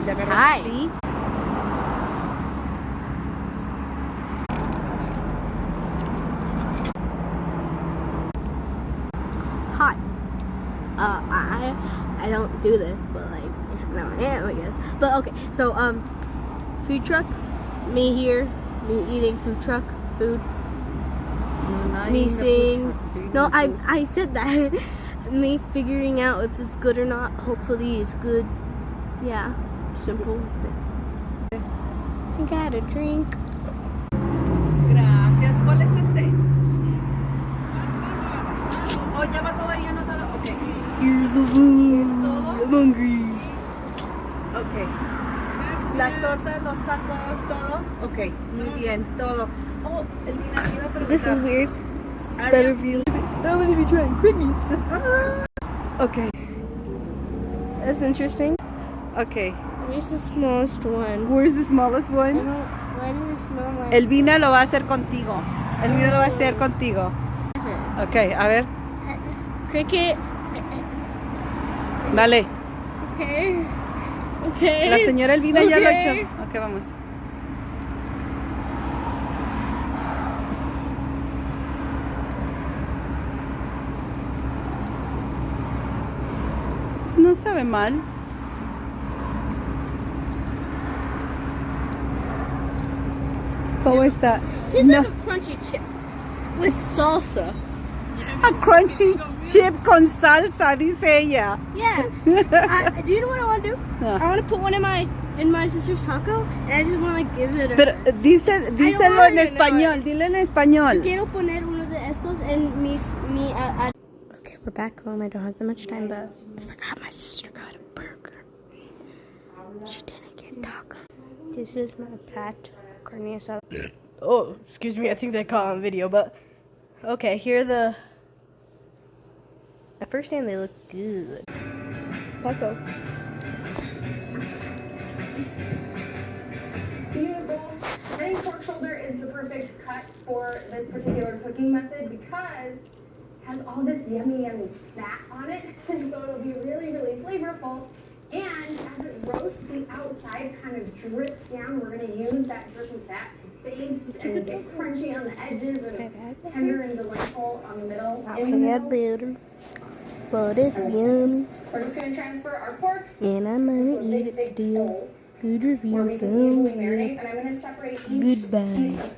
Hi. See? Hi. I don't do this, but like now I am, I guess. But okay, so food truck, me here, me eating food truck food. Me saying no, I said that. Me figuring out if it's good or not. Hopefully it's good. Yeah, simple. I got a drink. Gracias. ¿Cuál es este? Oh, ya va todo ahí anotado. Ok. Here's the food. ¿Es todo? I'm hungry. Ok. Las tortas, los tacos, todo. Ok, muy bien, todo. Oh, el vino iba a preguntar. This is weird. Better if you. I'm gonna be trying crickets. Ok, That's interesting. ok. Where's the smallest one? Where's the smallest one? Why does it smell like? El vino lo va a hacer contigo. El vino lo va a hacer contigo. What is it? Ok, a ver. Cricket. Dale. Okay. Okay. La señora Elvina ya lo ha Okay. hecho. Ok, vamos. No sabe mal. ¿Cómo está? Tastes No. like a crunchy chip with salsa. A crunchy chip con salsa, dice ella. Yeah. Do you know what I want to do? No. I want to put one in my sister's taco, and I just want to like give it a. Pero díselo want en her to know español, dilo en español. Quiero poner uno de estos en mi. Okay, we're back home. I don't have that much time, but I forgot my sister got a burger. She didn't get taco. This is my pat carne asada. Oh, excuse me. I think they caught on video, but okay. Here are the. At first hand, they look good. Taco. Beautiful. I think pork shoulder is the perfect cut for this particular cooking method because it has all this yummy fat on it, and so it'll be really, really flavorful. And as it roasts, the outside kind of drips down. We're going to use that drippy fat to baste and get crunchy on the edges and tender and delightful on the middle. In the middle. Butter, but it's yummy, We're just going to transfer our pork and I'm into gonna a eat big, it big still. bowl Good where review, we can easily thumbs up. marinate. And I'm going to separate each Goodbye. piece of